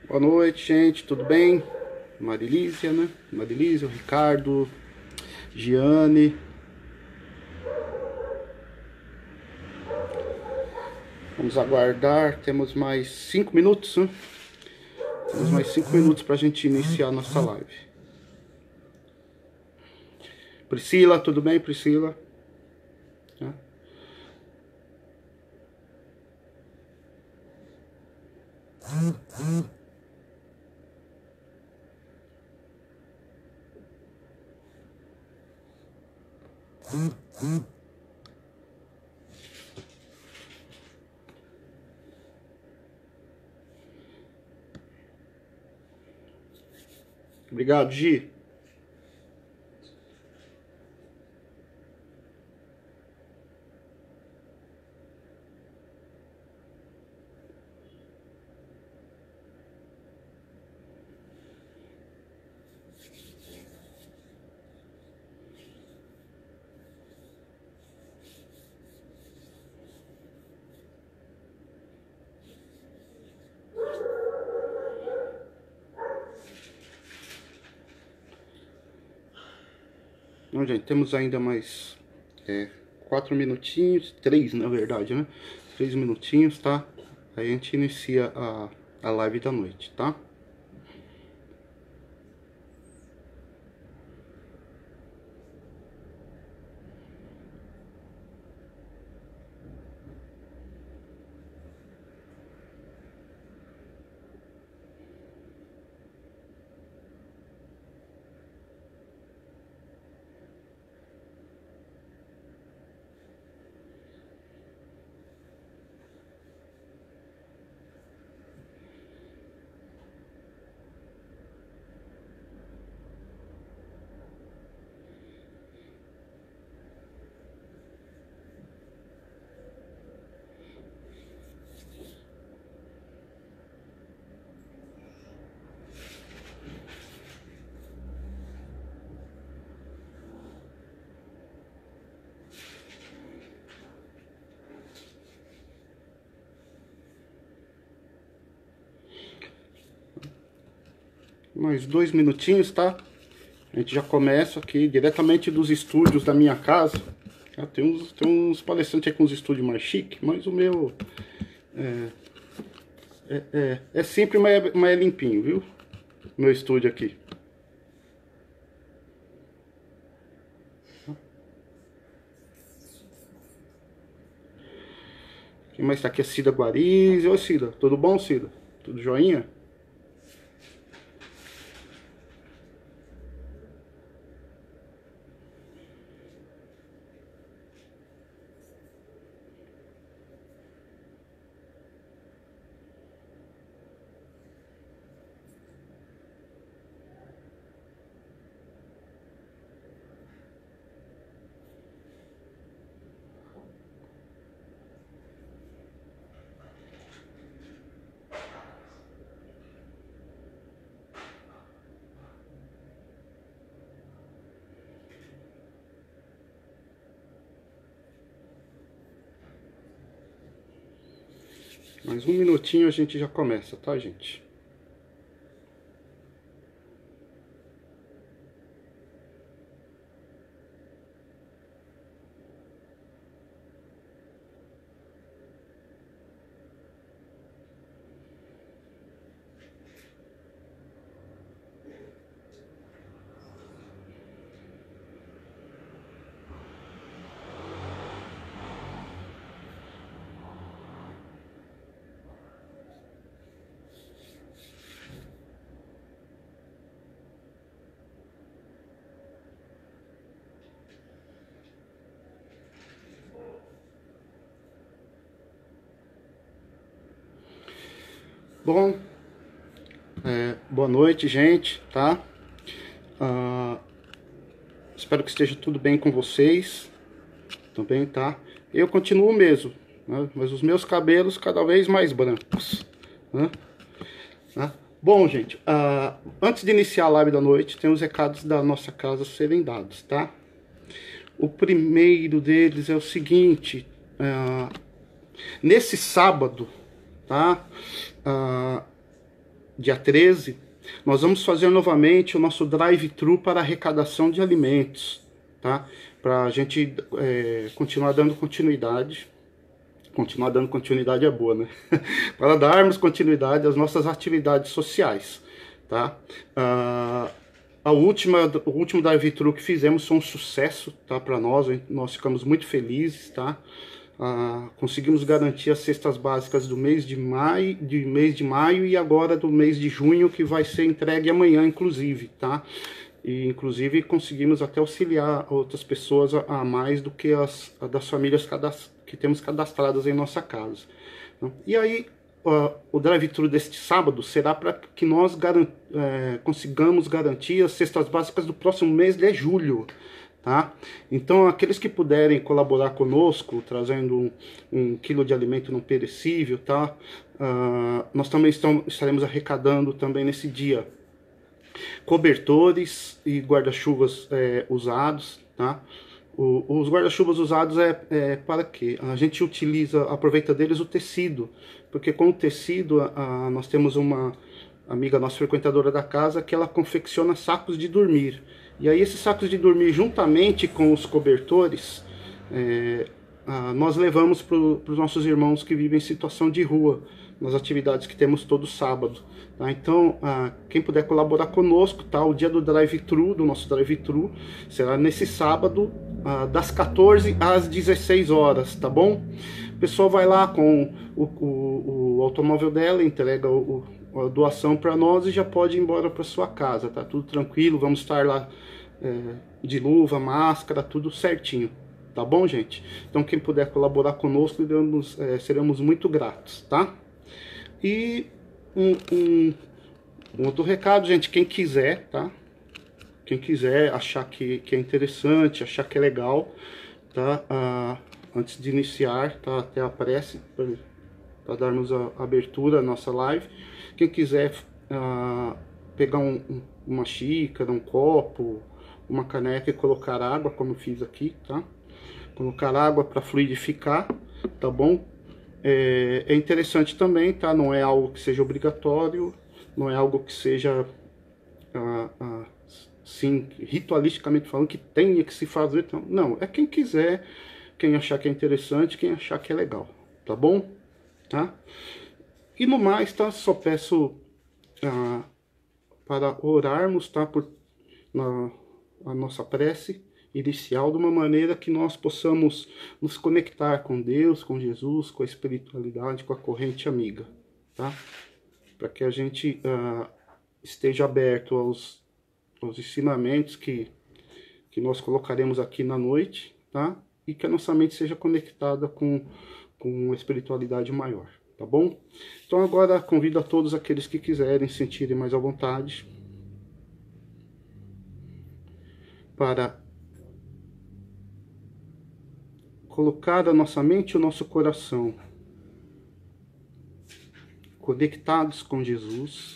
Boa noite, gente, tudo bem? Marilísia, né? Marilísia, o Ricardo, Giane. Vamos aguardar, temos mais 5 minutos, né? Temos mais 5 minutos para a gente iniciar a nossa live. Priscila, tudo bem, Priscila? Né? Obrigado, Gi. Então, gente, temos ainda mais 4 minutinhos, 3 na verdade, né? 3 minutinhos, tá? Aí a gente inicia a live da noite, tá? Mais 2 minutinhos, tá? A gente já começa aqui diretamente dos estúdios da minha casa. Tem uns palestrantes aí com os estúdios mais chiques, mas o meu é sempre mais limpinho, viu? Meu estúdio aqui. Quem mais tá aqui é Cida Guariz. Oi, Cida. Tudo bom, Cida? Tudo joinha? Mais um minutinho a gente já começa, tá, gente? Bom, boa noite, gente, tá? Espero que esteja tudo bem com vocês também, tá? Eu continuo mesmo, né? Mas os meus cabelos cada vez mais brancos, né? Bom, gente, antes de iniciar a live da noite, tem os recados da nossa casa serem dados, tá? O primeiro deles é o seguinte, nesse sábado, tá? dia 13, nós vamos fazer novamente o nosso drive-thru para arrecadação de alimentos, tá? Para a gente continuar dando continuidade. Continuar dando continuidade é boa, né? Para darmos continuidade às nossas atividades sociais, tá? O último drive-thru que fizemos foi um sucesso, tá? Para nós ficamos muito felizes, tá? Conseguimos garantir as cestas básicas do mês de maio e agora do mês de junho, que vai ser entregue amanhã, inclusive, tá? E inclusive conseguimos até auxiliar outras pessoas a mais do que as das famílias que temos cadastradas em nossa casa. E aí o drive-thru deste sábado será para que nós consigamos garantir as cestas básicas do próximo mês de julho. Tá? Então, aqueles que puderem colaborar conosco, trazendo um quilo de alimento não perecível, tá? Nós também estaremos arrecadando também nesse dia cobertores e guarda-chuvas usados, tá? Os guarda-chuvas usados para quê? A gente aproveita deles o tecido, porque com o tecido nós temos uma amiga nossa frequentadora da casa que ela confecciona sacos de dormir. E aí esses sacos de dormir, juntamente com os cobertores, nós levamos para os nossos irmãos que vivem em situação de rua, nas atividades que temos todo sábado. Tá? Então, quem puder colaborar conosco, tá? O dia do drive-thru, do nosso drive-thru, será nesse sábado, das 14 às 16 horas, tá bom? O pessoal vai lá com o automóvel dela, entrega a doação para nós e já pode ir embora para sua casa, tá? Tudo tranquilo, vamos estar lá de luva, máscara, tudo certinho, tá bom, gente? Então quem puder colaborar conosco, seremos muito gratos, tá? E um outro recado, gente, quem quiser, tá? Quem quiser achar que é interessante, achar que é legal, tá? Antes de iniciar, tá? Até a prece, para darmos a abertura à nossa live. Quem quiser pegar uma xícara, um copo, uma caneca e colocar água, como eu fiz aqui, tá? Colocar água para fluidificar, tá bom? É interessante também, tá? Não é algo que seja obrigatório, não é algo que seja, sim, ritualisticamente falando, que tenha que se fazer. Então, não, é quem quiser, quem achar que é interessante, quem achar que é legal, tá bom? Tá? E no mais, tá? Só peço para orarmos, tá? A nossa prece inicial, de uma maneira que nós possamos nos conectar com Deus, com Jesus, com a espiritualidade, com a corrente amiga, tá? Para que a gente esteja aberto aos ensinamentos que nós colocaremos aqui na noite, tá? E que a nossa mente seja conectada com uma espiritualidade maior, tá bom? Então agora convido a todos aqueles que quiserem sentirem mais à vontade para colocar a nossa mente e o nosso coração conectados com Jesus,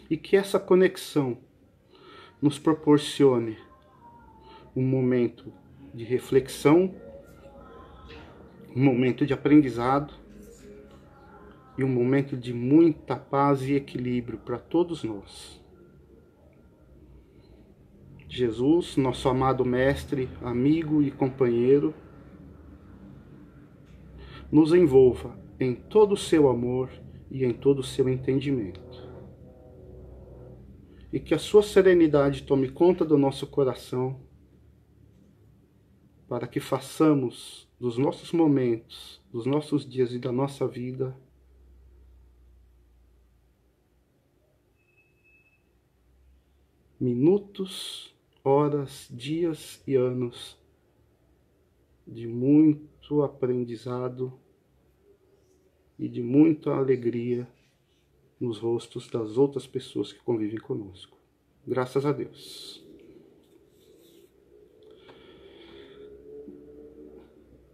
e que essa conexão nos proporcione um momento de reflexão, um momento de aprendizado e um momento de muita paz e equilíbrio para todos nós. Jesus, nosso amado mestre, amigo e companheiro, nos envolva em todo o seu amor e em todo o seu entendimento. E que a sua serenidade tome conta do nosso coração, para que façamos dos nossos momentos, dos nossos dias e da nossa vida minutos, horas, dias e anos de muito aprendizado e de muita alegria nos rostos das outras pessoas que convivem conosco. Graças a Deus.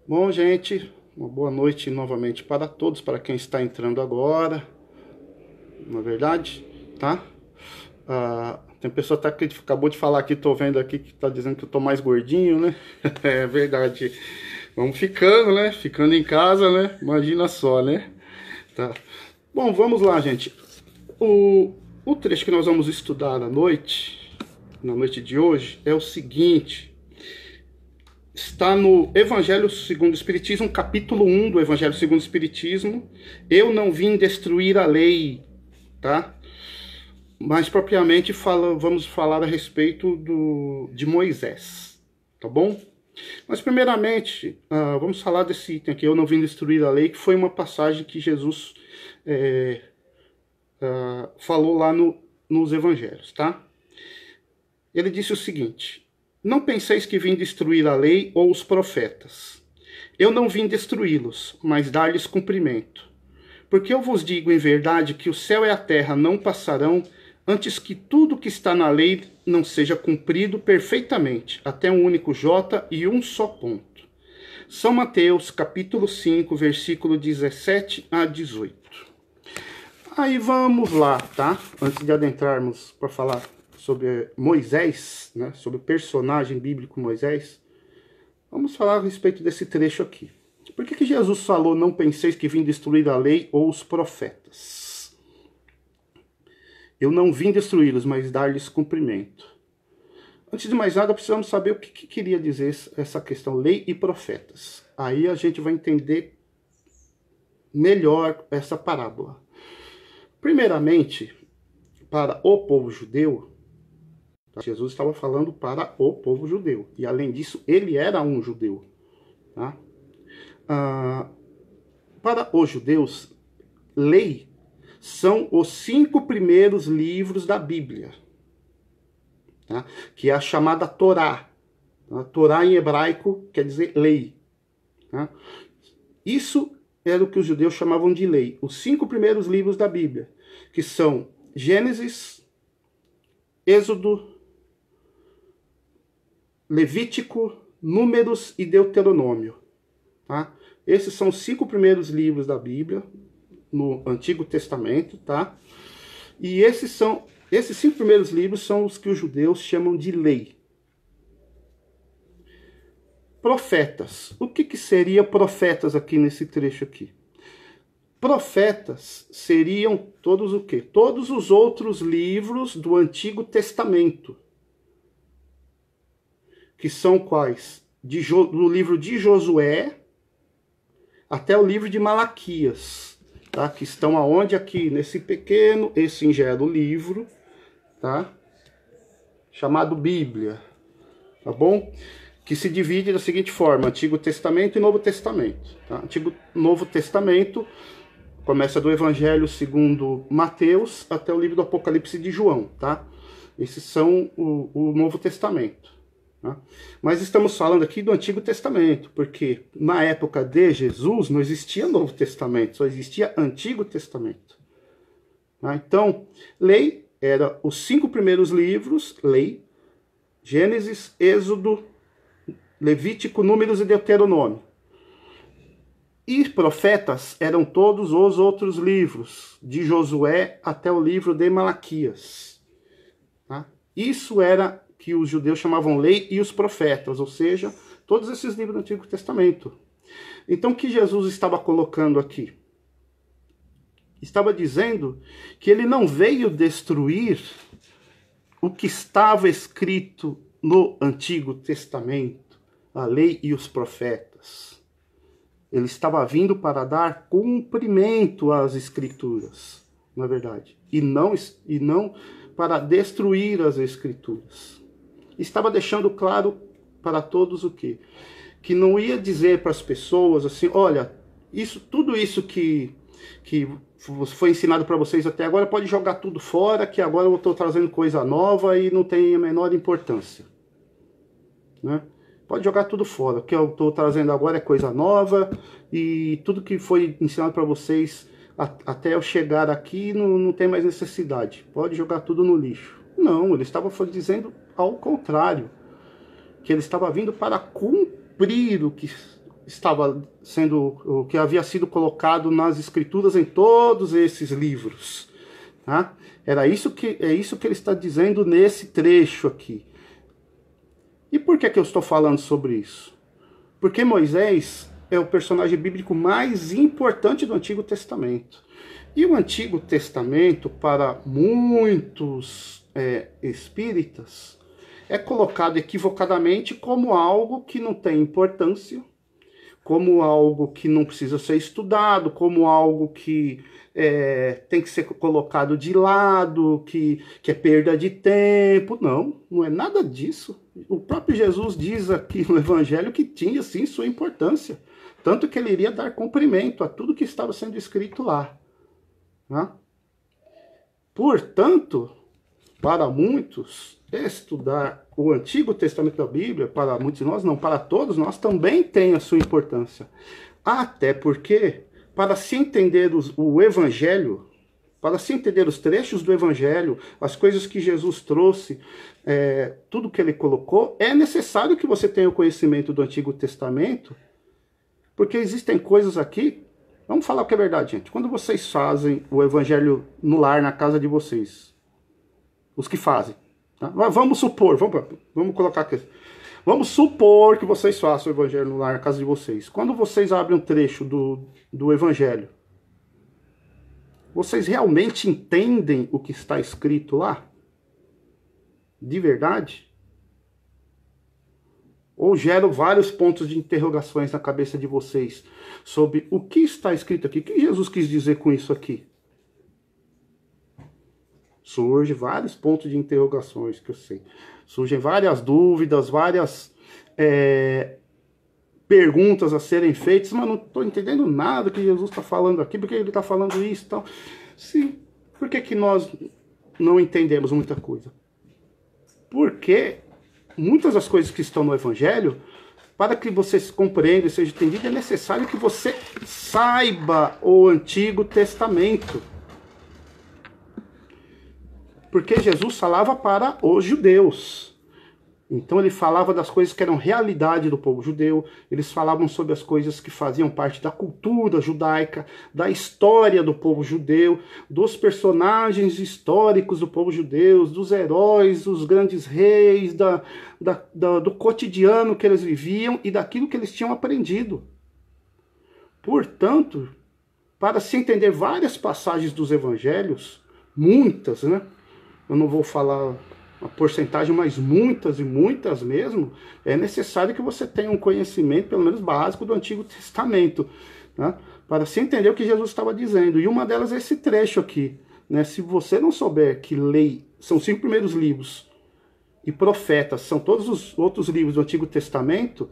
Bom, gente, uma boa noite novamente para todos, para quem está entrando agora, na verdade, tá? Tem pessoa até que acabou de falar aqui, tô vendo aqui, que tá dizendo que eu tô mais gordinho, né? É verdade. Vamos ficando, né? Ficando em casa, né? Imagina só, né? Tá. Bom, vamos lá, gente. O trecho que nós vamos estudar na noite de hoje, é o seguinte. Está no Evangelho segundo o Espiritismo, capítulo 1 do Evangelho segundo o Espiritismo. Eu não vim destruir a lei, tá? Mas propriamente vamos falar a respeito de Moisés, tá bom? Mas primeiramente, vamos falar desse item aqui, eu não vim destruir a lei, que foi uma passagem que Jesus falou lá nos Evangelhos, tá? Ele disse o seguinte: não penseis que vim destruir a lei ou os profetas. Eu não vim destruí-los, mas dar-lhes cumprimento. Porque eu vos digo em verdade que o céu e a terra não passarão antes que tudo que está na lei não seja cumprido perfeitamente, até um único J e um só ponto. São Mateus, capítulo 5, versículo 17 a 18. Aí vamos lá, tá? Antes de adentrarmos para falar sobre Moisés, né? Sobre o personagem bíblico Moisés, vamos falar a respeito desse trecho aqui. Por que Jesus falou, não penseis que vim destruir a lei ou os profetas? Eu não vim destruí-los, mas dar-lhes cumprimento. Antes de mais nada, precisamos saber o que queria dizer essa questão, lei e profetas. Aí a gente vai entender melhor essa parábola. Primeiramente, para o povo judeu, Jesus estava falando para o povo judeu. E além disso, ele era um judeu. Tá? Para os judeus, lei são os 5 primeiros livros da Bíblia, tá? Que é a chamada Torá. A Torá em hebraico quer dizer lei. Tá? Isso era o que os judeus chamavam de lei. Os 5 primeiros livros da Bíblia, que são Gênesis, Êxodo, Levítico, Números e Deuteronômio. Tá? Esses são os 5 primeiros livros da Bíblia no Antigo Testamento, tá? E esses 5 primeiros livros são os que os judeus chamam de lei. Profetas. O que seria profetas aqui nesse trecho aqui? Profetas seriam todos o quê? Todos os outros livros do Antigo Testamento. Que são quais? Do livro de Josué até o livro de Malaquias, tá? Que estão aonde? Aqui, nesse pequeno e singelo livro, tá? Chamado Bíblia, tá bom? Que se divide da seguinte forma: Antigo Testamento e Novo Testamento. Tá? Novo Testamento começa do Evangelho segundo Mateus até o livro do Apocalipse de João, tá? Esses são o Novo Testamento. Tá? Mas estamos falando aqui do Antigo Testamento, porque na época de Jesus não existia Novo Testamento, só existia Antigo Testamento. Tá? Então, lei era os 5 primeiros livros, lei, Gênesis, Êxodo, Levítico, Números e Deuteronômio. E profetas eram todos os outros livros, de Josué até o livro de Malaquias. Tá? Isso era que os judeus chamavam lei e os profetas, ou seja, todos esses livros do Antigo Testamento. Então, o que Jesus estava colocando aqui? Estava dizendo que ele não veio destruir o que estava escrito no Antigo Testamento, a lei e os profetas. Ele estava vindo para dar cumprimento às Escrituras, na verdade, e não para destruir as Escrituras. Estava deixando claro para todos o quê? Que não ia dizer para as pessoas assim, olha, tudo isso que foi ensinado para vocês até agora, pode jogar tudo fora, que agora eu estou trazendo coisa nova e não tem a menor importância. Né? Pode jogar tudo fora, o que eu estou trazendo agora é coisa nova e tudo que foi ensinado para vocês até eu chegar aqui não tem mais necessidade. Pode jogar tudo no lixo. Não, ele estava dizendo ao contrário, que ele estava vindo para cumprir o que o que havia sido colocado nas Escrituras em todos esses livros. Tá? É isso que ele está dizendo nesse trecho aqui. E por que eu estou falando sobre isso? Porque Moisés é o personagem bíblico mais importante do Antigo Testamento. E o Antigo Testamento, para muitos espíritas, é colocado equivocadamente como algo que não tem importância, como algo que não precisa ser estudado, como algo que tem que ser colocado de lado, que é perda de tempo. Não, não é nada disso. O próprio Jesus diz aqui no Evangelho que tinha sim sua importância, tanto que ele iria dar cumprimento a tudo que estava sendo escrito lá. Né? Portanto, para muitos, estudar o Antigo Testamento da Bíblia, para muitos de nós, não, para todos nós, também tem a sua importância. Até porque, para se entender o Evangelho, para se entender os trechos do Evangelho, as coisas que Jesus trouxe, tudo que ele colocou, é necessário que você tenha o conhecimento do Antigo Testamento, porque existem coisas aqui. Vamos falar o que é verdade, gente. Quando vocês fazem o Evangelho no lar, na casa de vocês, os que fazem, tá? Vamos supor, vamos colocar aqui. Vamos supor que vocês façam o Evangelho no lar, na casa de vocês. Quando vocês abrem um trecho do Evangelho, vocês realmente entendem o que está escrito lá? De verdade? Ou geram vários pontos de interrogações na cabeça de vocês sobre o que está escrito aqui? O que Jesus quis dizer com isso aqui? Surgem vários pontos de interrogações, que eu sei. Surgem várias dúvidas, várias perguntas a serem feitas, mas não estou entendendo nada que Jesus está falando aqui, porque ele está falando isso e tal. Sim, por que nós não entendemos muita coisa? Porque muitas das coisas que estão no Evangelho, para que você se compreenda e seja entendido, é necessário que você saiba o Antigo Testamento. Porque Jesus falava para os judeus. Então ele falava das coisas que eram realidade do povo judeu, eles falavam sobre as coisas que faziam parte da cultura judaica, da história do povo judeu, dos personagens históricos do povo judeu, dos heróis, dos grandes reis, do cotidiano que eles viviam e daquilo que eles tinham aprendido. Portanto, para se entender várias passagens dos evangelhos, muitas, né? Eu não vou falar a porcentagem, mas muitas e muitas mesmo, é necessário que você tenha um conhecimento, pelo menos básico, do Antigo Testamento, né? Para se entender o que Jesus estava dizendo. E uma delas é esse trecho aqui, né? Se você não souber que lei são os 5 primeiros livros e profetas são todos os outros livros do Antigo Testamento,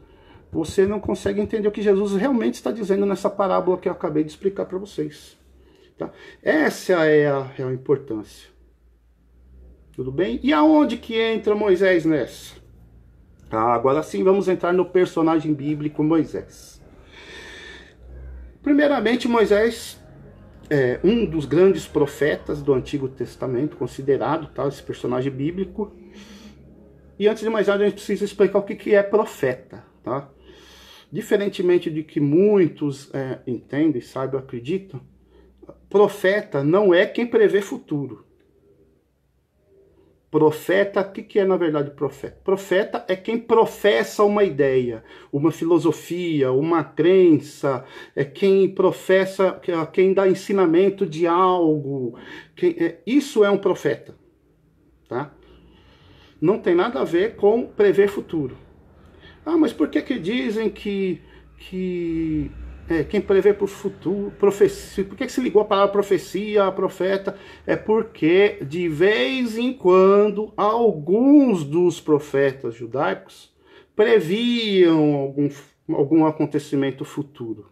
você não consegue entender o que Jesus realmente está dizendo nessa parábola que eu acabei de explicar para vocês. Tá? Essa é a real importância. Tudo bem? E aonde que entra Moisés nessa? Agora sim vamos entrar no personagem bíblico Moisés. Primeiramente, Moisés é um dos grandes profetas do Antigo Testamento, considerado, tá, esse personagem bíblico. E antes de mais nada, a gente precisa explicar o que é profeta. Tá? Diferentemente de que muitos entendem, sabem, acreditam, profeta não é quem prevê futuro. Profeta, o que é na verdade profeta? Profeta é quem professa uma ideia, uma filosofia, uma crença, é quem professa, quem dá ensinamento de algo. Isso é um profeta. Tá? Não tem nada a ver com prever futuro. Mas por que dizem que quem prevê para o futuro, profecia, por que se ligou a palavra profecia, a profeta? É porque, de vez em quando, alguns dos profetas judaicos previam algum acontecimento futuro.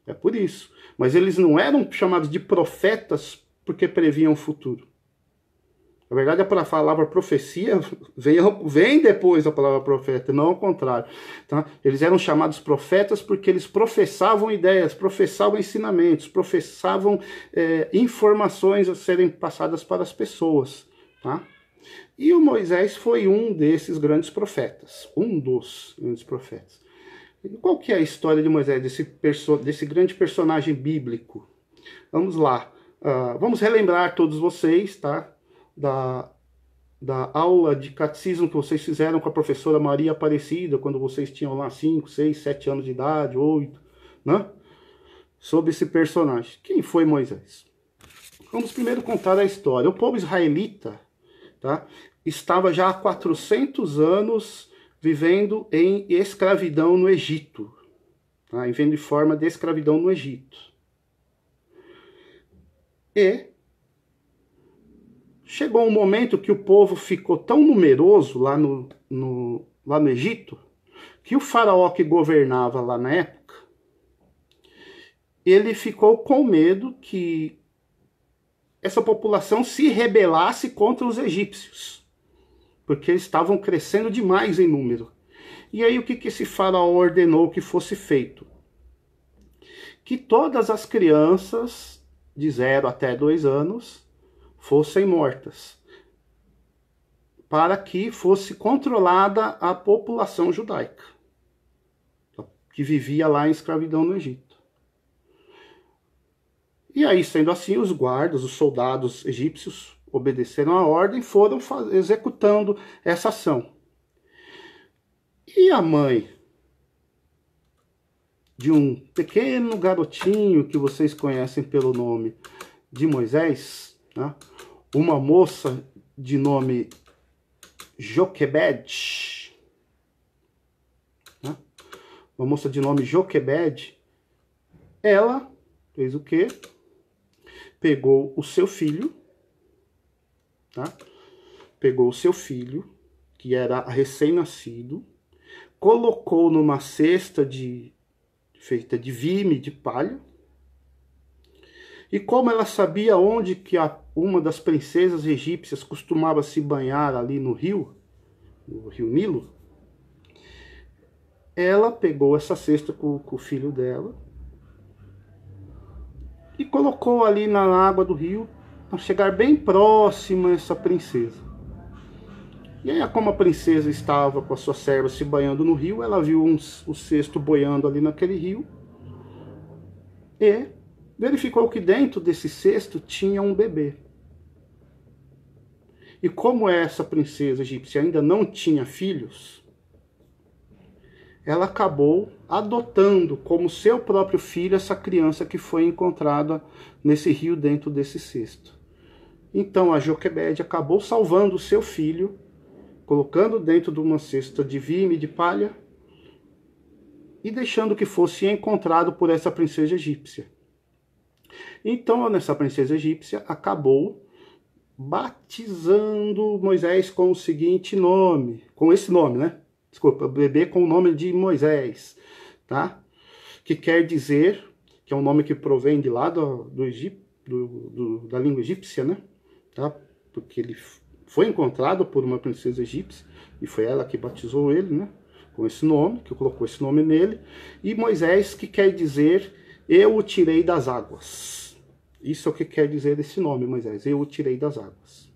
É por isso. Mas eles não eram chamados de profetas porque previam o futuro. Na verdade, a palavra profecia vem depois da palavra profeta, não ao contrário. Tá? Eles eram chamados profetas porque eles professavam ideias, professavam ensinamentos, professavam informações a serem passadas para as pessoas. Tá? E o Moisés foi um desses grandes profetas, um dos grandes profetas. E qual que é a história de Moisés, desse grande personagem bíblico? Vamos lá. Vamos relembrar todos vocês, tá? Da aula de catecismo que vocês fizeram com a professora Maria Aparecida, quando vocês tinham lá 5, 6, 7 anos de idade, 8, né? sobre esse personagem. Quem foi Moisés? Vamos primeiro contar a história. O povo israelita, tá, estava já há 400 anos vivendo em escravidão no Egito. Tá, vivendo em forma de escravidão no Egito. E chegou um momento que o povo ficou tão numeroso lá no Egito, que o faraó que governava lá na época, ele ficou com medo que essa população se rebelasse contra os egípcios, porque eles estavam crescendo demais em número. E aí o que esse faraó ordenou que fosse feito? Que todas as crianças de 0 até 2 anos fossem mortas, para que fosse controlada a população judaica, que vivia lá em escravidão no Egito. E aí, sendo assim, os guardas, os soldados egípcios, obedeceram a ordem e foram executando essa ação. E a mãe de um pequeno garotinho que vocês conhecem pelo nome de Moisés, né? Uma moça de nome Joquebed, né? Uma moça de nome Joquebed, ela fez o quê? Pegou o seu filho, tá? Pegou o seu filho, que era recém-nascido, colocou numa cesta feita de vime, de palha, e como ela sabia onde que uma das princesas egípcias costumava se banhar ali no rio Nilo, ela pegou essa cesta com o filho dela e colocou ali na água do rio para chegar bem próxima a essa princesa. E aí, como a princesa estava com a sua serva se banhando no rio, ela viu o cesto boiando ali naquele rio e verificou que dentro desse cesto tinha um bebê. E como essa princesa egípcia ainda não tinha filhos, ela acabou adotando como seu próprio filho essa criança que foi encontrada nesse rio dentro desse cesto. Então a Joquebed acabou salvando o seu filho, colocando dentro de uma cesta de vime, de palha, e deixando que fosse encontrado por essa princesa egípcia. Então essa princesa egípcia acabou batizando Moisés com o seguinte nome, com esse nome, né? Desculpa, o bebê com o nome de Moisés, tá? Que quer dizer, que é um nome que provém de lá do Egito, da língua egípcia, né? Tá? Porque ele foi encontrado por uma princesa egípcia, e foi ela que batizou ele, né? Com esse nome, que colocou esse nome nele. E Moisés, que quer dizer, eu o tirei das águas. Isso é o que quer dizer esse nome, Moisés, eu o tirei das águas.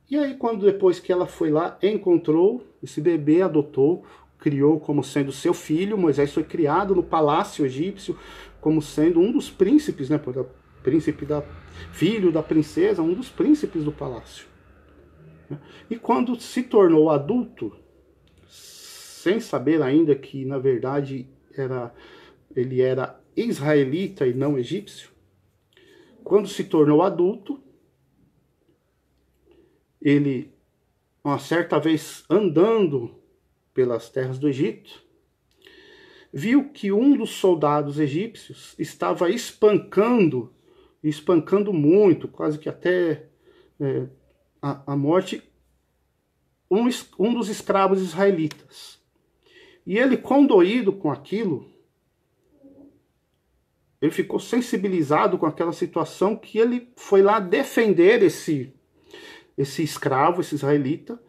E aí, depois que ela foi lá, encontrou esse bebê, adotou, criou como sendo seu filho. Moisés foi criado no palácio egípcio como sendo um dos príncipes, né? Filho da princesa, um dos príncipes do palácio. E quando se tornou adulto, sem saber ainda que, na verdade, ele era israelita e não egípcio, quando se tornou adulto, ele, uma certa vez andando pelas terras do Egito, viu que um dos soldados egípcios estava espancando muito, quase que até a morte, um dos escravos israelitas. E ele, condoído com aquilo, ele ficou sensibilizado com aquela situação, que ele foi lá defender esse escravo, esse israelita.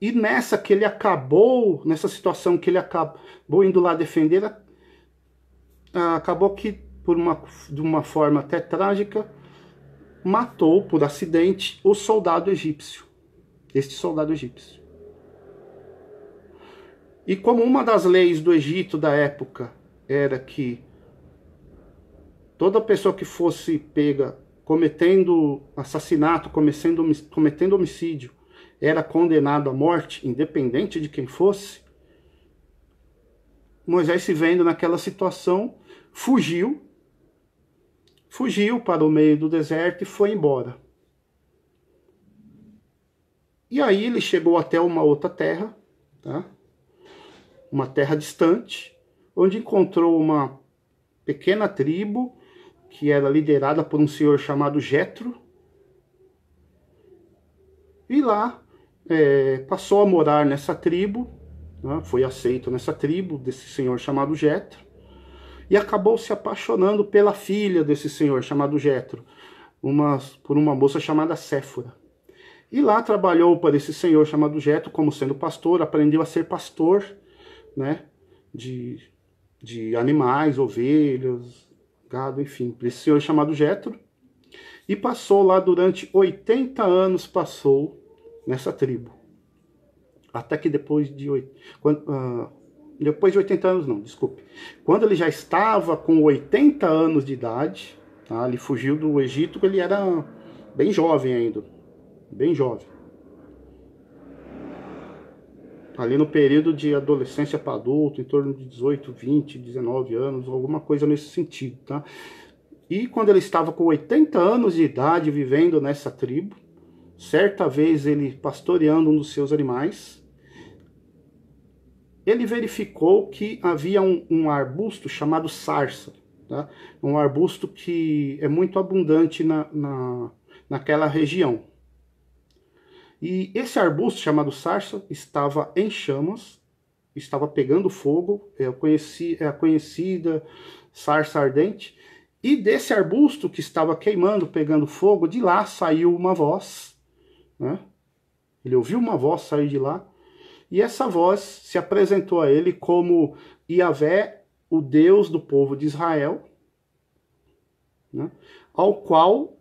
E nessa situação que ele acabou indo lá defender, acabou que, de uma forma até trágica, matou por acidente o soldado egípcio. Este soldado egípcio. E como uma das leis do Egito da época era que toda pessoa que fosse pega cometendo assassinato, cometendo homicídio, era condenado à morte, independente de quem fosse, Moisés, se vendo naquela situação, fugiu para o meio do deserto e foi embora. E aí ele chegou até uma outra terra, tá? Uma terra distante, onde encontrou uma pequena tribo que era liderada por um senhor chamado Jetro. E lá passou a morar nessa tribo, né? Foi aceito nessa tribo desse senhor chamado Jetro, e acabou se apaixonando pela filha desse senhor chamado Jetro, por uma moça chamada Séfora. E lá trabalhou para esse senhor chamado Jetro como sendo pastor, aprendeu a ser pastor, né, de animais, ovelhas, gado, enfim, para esse senhor chamado Jetro. E passou lá durante 80 anos, passou nessa tribo. Até que depois de 80 anos, não, desculpe. Quando ele já estava com 80 anos de idade, tá, ele fugiu do Egito, ele era bem jovem ainda. Bem jovem. Ali no período de adolescência para adulto, em torno de 18, 20, 19 anos, alguma coisa nesse sentido, tá? E quando ele estava com 80 anos de idade, vivendo nessa tribo, certa vez ele pastoreando um dos seus animais, ele verificou que havia um arbusto chamado sarça, tá? Um arbusto que é muito abundante naquela região. E esse arbusto chamado sarça estava em chamas, estava pegando fogo, é a conhecida sarça ardente. E desse arbusto que estava queimando, pegando fogo, de lá saiu uma voz, né? Ele ouviu uma voz sair de lá, e essa voz se apresentou a ele como Yahvé, o Deus do povo de Israel, né? Ao qual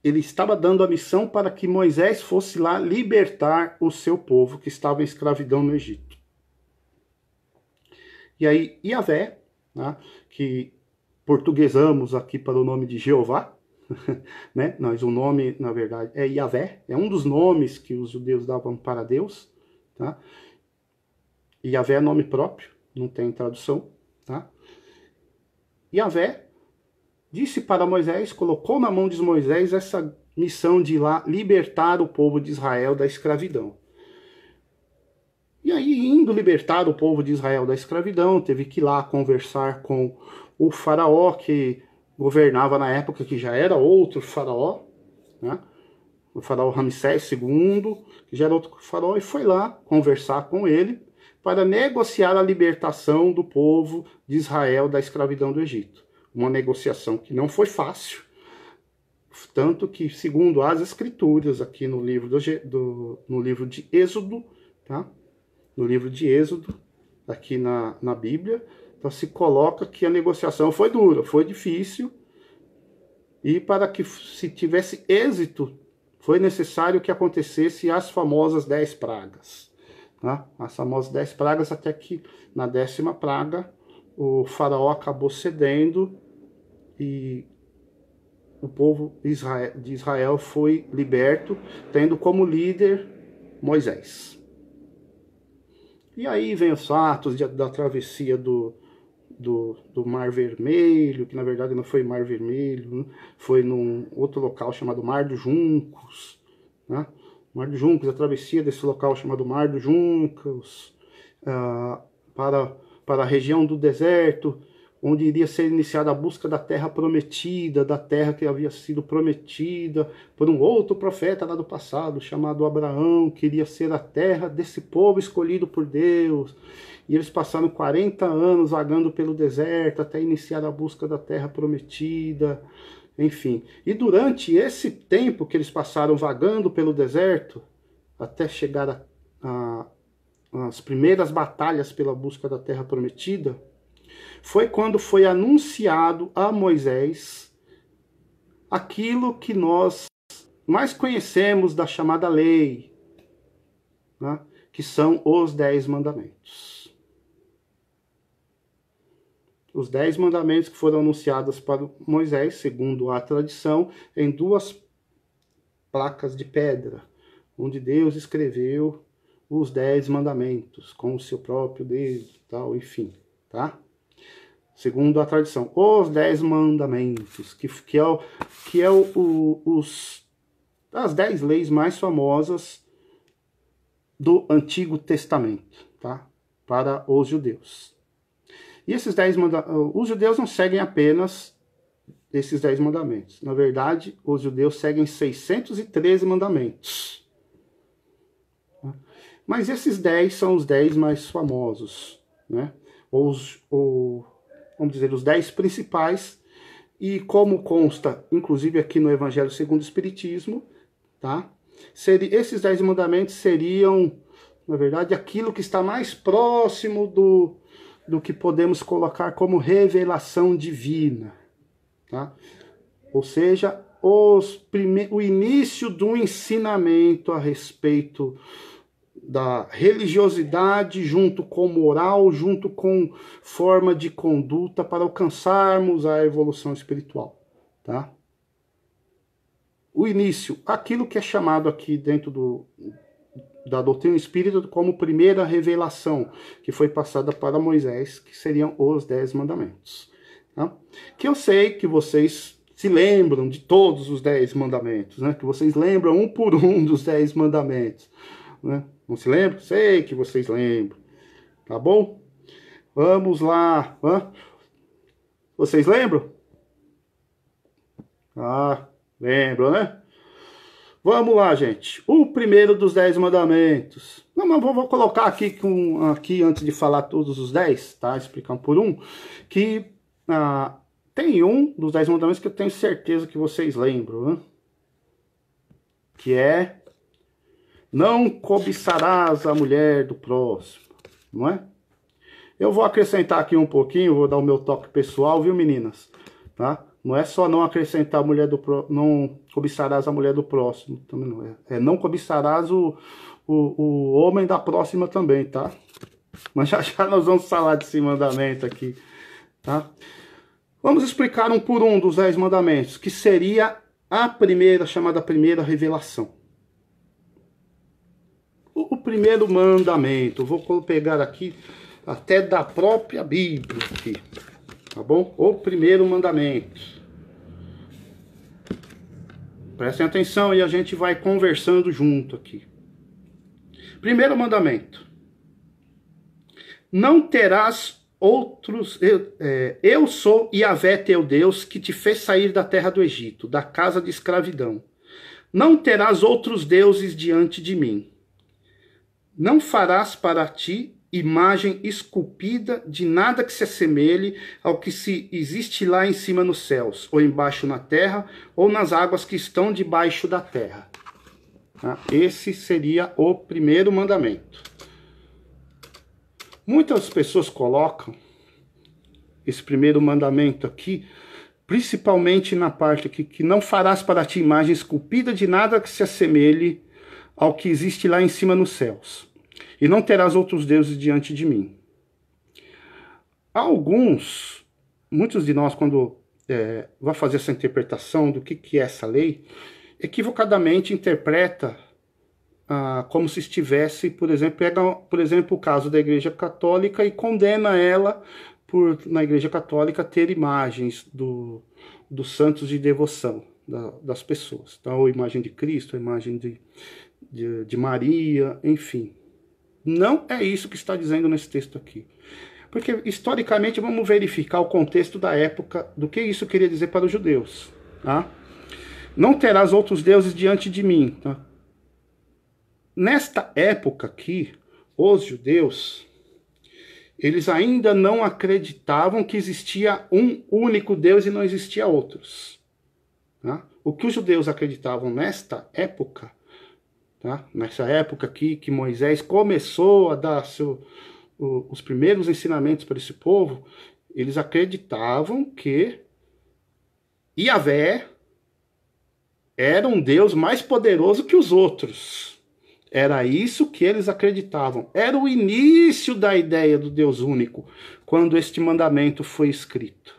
ele estava dando a missão para que Moisés fosse lá libertar o seu povo que estava em escravidão no Egito. E aí Yahvé, né, que portuguesamos aqui para o nome de Jeová, né? Mas o nome, na verdade, é Yahvé, é um dos nomes que os judeus davam para Deus, tá? Yahvé é nome próprio, não tem tradução, tá? Yahvé disse para Moisés, colocou na mão de Moisés essa missão de ir lá libertar o povo de Israel da escravidão. E aí, indo libertar o povo de Israel da escravidão, teve que ir lá conversar com o faraó que governava na época, que já era outro faraó, né? O faraó Ramsés II, que já era outro faraó, e foi lá conversar com ele para negociar a libertação do povo de Israel da escravidão do Egito. Uma negociação que não foi fácil, tanto que, segundo as escrituras, aqui no livro, no livro de Êxodo, tá? No livro de Êxodo, aqui na Bíblia, então se coloca que a negociação foi dura, foi difícil, e para que se tivesse êxito, foi necessário que acontecesse as famosas 10 pragas. Tá? As famosas 10 pragas, até que na 10ª praga, o faraó acabou cedendo e o povo de Israel foi liberto, tendo como líder Moisés. E aí vem os fatos da travessia do Mar Vermelho, que na verdade não foi Mar Vermelho, né? Foi num outro local chamado Mar dos Juncos, né? Mar dos Juncos, a travessia desse local chamado Mar dos Juncos, para a região do deserto, onde iria ser iniciada a busca da terra prometida, da terra que havia sido prometida por um outro profeta lá do passado, chamado Abraão, que iria ser a terra desse povo escolhido por Deus. E eles passaram 40 anos vagando pelo deserto até iniciar a busca da terra prometida, enfim. E durante esse tempo que eles passaram vagando pelo deserto, até chegar às primeiras batalhas pela busca da terra prometida, foi quando foi anunciado a Moisés aquilo que nós mais conhecemos da chamada lei, né? Que são os 10 mandamentos. Os 10 mandamentos que foram anunciados para Moisés, segundo a tradição, em 2 placas de pedra, onde Deus escreveu os 10 mandamentos com o seu próprio dedo, tal, enfim. tá? Segundo a tradição, os 10 mandamentos, que é as 10 leis mais famosas do Antigo Testamento, tá? Para os judeus. E esses 10 mandamentos, os judeus não seguem apenas esses 10 mandamentos. Na verdade, os judeus seguem 613 mandamentos. Mas esses 10 são os 10 mais famosos, né? Vamos dizer, os 10 principais. E como consta, inclusive aqui no Evangelho segundo o Espiritismo, tá? Esses 10 mandamentos seriam, na verdade, aquilo que está mais próximo do que podemos colocar como revelação divina, tá? Ou seja, o início do ensinamento a respeito da religiosidade, junto com moral, junto com forma de conduta para alcançarmos a evolução espiritual, tá? O início, aquilo que é chamado aqui dentro da doutrina espírita como primeira revelação, que foi passada para Moisés, que seriam os 10 mandamentos. Tá? Que eu sei que vocês se lembram de todos os 10 mandamentos, né? Que vocês lembram um por um dos 10 mandamentos. Né? Não se lembram? Sei que vocês lembram. Tá bom? Vamos lá. Vocês lembram? Ah, lembram, né? Vamos lá, gente. O primeiro dos 10 mandamentos. Não, mas vou colocar aqui, antes de falar todos os 10, tá? Explicar um por um. Que tem um dos 10 mandamentos que eu tenho certeza que vocês lembram, né? Que é: não cobiçarás a mulher do próximo, não é? Eu vou acrescentar aqui um pouquinho, vou dar o meu toque pessoal, viu, meninas? Tá? Não é só não acrescentar a mulher não cobiçarás a mulher do próximo, também não é. É não cobiçarás o homem da próxima também, tá? Mas já nós vamos falar desse mandamento aqui, tá? Vamos explicar um por um dos 10 mandamentos, que seria a primeira, chamada primeira revelação. O primeiro mandamento, vou pegar aqui até da própria Bíblia aqui, tá bom? O primeiro mandamento. Prestem atenção e a gente vai conversando junto aqui. Primeiro mandamento. Não terás outros... Eu sou Yahvé teu Deus, que te fez sair da terra do Egito, da casa de escravidão. Não terás outros deuses diante de mim. Não farás para ti imagem esculpida de nada que se assemelhe ao que existe lá em cima nos céus, ou embaixo na terra, ou nas águas que estão debaixo da terra. Esse seria o primeiro mandamento. Muitas pessoas colocam esse primeiro mandamento aqui, principalmente na parte aqui, que não farás para ti imagem esculpida de nada que se assemelhe ao que existe lá em cima nos céus. E não terás outros deuses diante de mim. Muitos de nós, quando vai fazer essa interpretação do que é essa lei, equivocadamente interpreta como se estivesse, por exemplo, pega, por exemplo, o caso da Igreja Católica e condena ela na Igreja Católica ter imagens dos santos de devoção das pessoas. Então, a imagem de Cristo, a imagem de Maria, enfim. Não é isso que está dizendo nesse texto aqui. Porque, historicamente, vamos verificar o contexto da época, do que isso queria dizer para os judeus. Tá? Não terás outros deuses diante de mim. Tá? Nesta época aqui, os judeus, eles ainda não acreditavam que existia um único Deus e não existia outros. Tá? O que os judeus acreditavam nesta época, tá? Nessa época aqui que Moisés começou a dar os primeiros ensinamentos para esse povo, eles acreditavam que Yahvé era um Deus mais poderoso que os outros. Era isso que eles acreditavam. Era o início da ideia do Deus único, quando este mandamento foi escrito.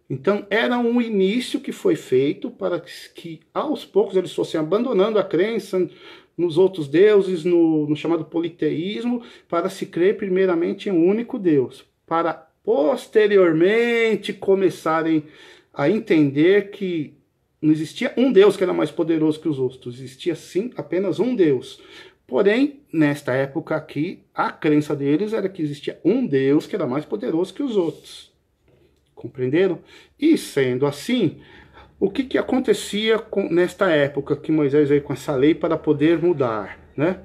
Então, era um início que foi feito para que, aos poucos, eles fossem abandonando a crença nos outros deuses, no chamado politeísmo, para se crer primeiramente em um único Deus. para posteriormente começarem a entender que não existia um Deus que era mais poderoso que os outros, existia sim apenas um Deus. Porém, nesta época aqui, a crença deles era que existia um Deus que era mais poderoso que os outros. Compreenderam? E sendo assim, o que acontecia nesta época que Moisés veio com essa lei para poder mudar, né?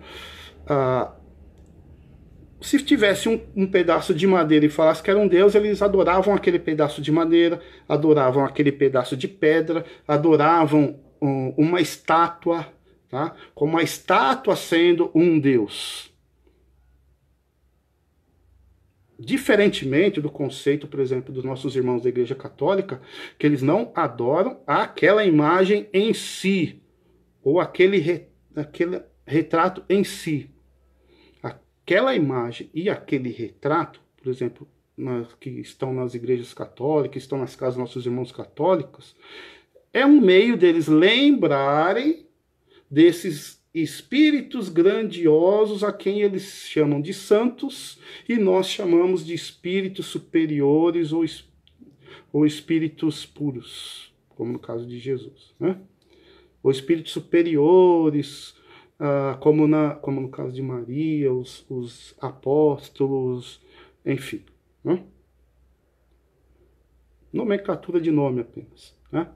Se tivesse um pedaço de madeira e falasse que era um deus, eles adoravam aquele pedaço de madeira, adoravam aquele pedaço de pedra, adoravam uma estátua, tá? Como a estátua sendo um deus. Diferentemente do conceito, por exemplo, dos nossos irmãos da Igreja Católica, que eles não adoram aquela imagem em si, ou aquele retrato em si. Aquela imagem e aquele retrato, por exemplo, que estão nas igrejas católicas, estão nas casas dos nossos irmãos católicos, é um meio deles lembrarem desses espíritos grandiosos a quem eles chamam de santos e nós chamamos de espíritos superiores ou espíritos puros, como no caso de Jesus, né? Ou espíritos superiores, como no caso de Maria, os apóstolos, enfim, né? Nomenclatura de nome apenas, né?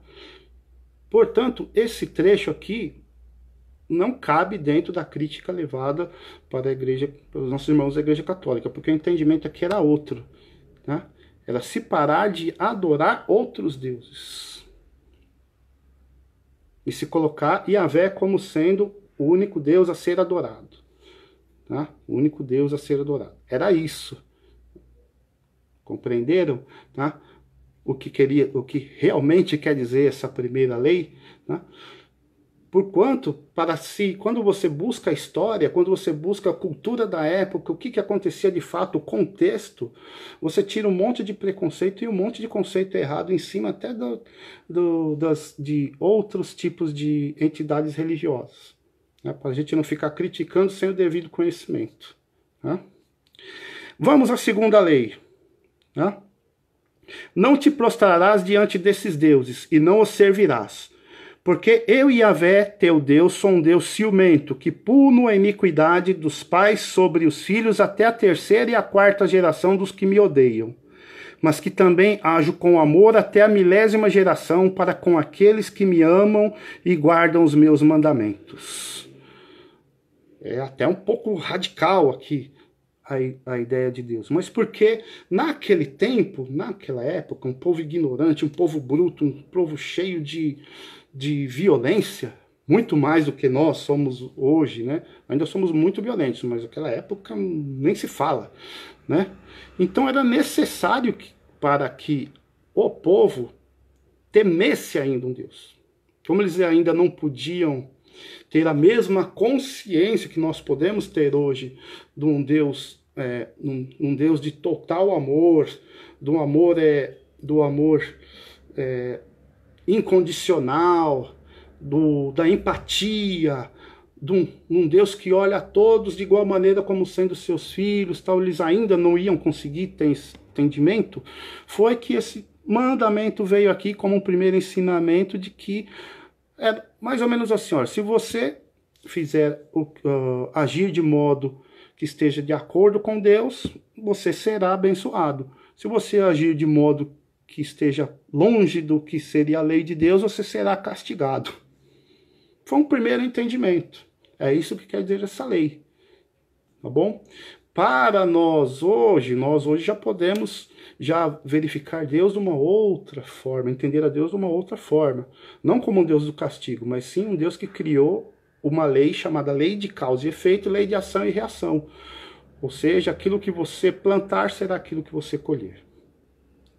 Portanto, esse trecho aqui não cabe dentro da crítica levada para a igreja, para os nossos irmãos da Igreja Católica, porque o entendimento aqui era outro, né? Era se parar de adorar outros deuses e se colocar Yahvé como sendo o único Deus a ser adorado, tá? O único Deus a ser adorado. Era isso. Compreenderam, tá? O que realmente quer dizer essa primeira lei, né? Porquanto, quando você busca a história, quando você busca a cultura da época, o que acontecia de fato, o contexto, você tira um monte de preconceito e um monte de conceito errado em cima até de outros tipos de entidades religiosas, né? Para a gente não ficar criticando sem o devido conhecimento, né? Vamos à segunda lei, né? Não te prostrarás diante desses deuses e não os servirás. Porque eu, Yahvé, teu Deus, sou um Deus ciumento, que puno a iniquidade dos pais sobre os filhos até a terceira e a quarta geração dos que me odeiam, mas que também ajo com amor até a 1000ª geração para com aqueles que me amam e guardam os meus mandamentos. É até um pouco radical aqui a ideia de Deus, mas porque naquele tempo, naquela época, um povo ignorante, um povo bruto, um povo cheio de violência, muito mais do que nós somos hoje, né? Ainda somos muito violentos, mas naquela época nem se fala, né? Então era necessário para que o povo temesse ainda um Deus. Como eles ainda não podiam ter a mesma consciência que nós podemos ter hoje de um Deus, um Deus de total amor, do amor incondicional, da empatia, um Deus que olha a todos de igual maneira como sendo seus filhos, tal, eles ainda não iam conseguir ter esse entendimento, foi que esse mandamento veio aqui como um primeiro ensinamento de que é mais ou menos assim, olha, se você fizer agir de modo que esteja de acordo com Deus, você será abençoado. Se você agir de modo que esteja longe do que seria a lei de Deus, você será castigado. Foi um primeiro entendimento. É isso que quer dizer essa lei. Tá bom? Para nós hoje já podemos verificar Deus de uma outra forma, entender a Deus de uma outra forma. Não como um Deus do castigo, mas sim um Deus que criou uma lei chamada lei de causa e efeito, lei de ação e reação. Ou seja, aquilo que você plantar será aquilo que você colher.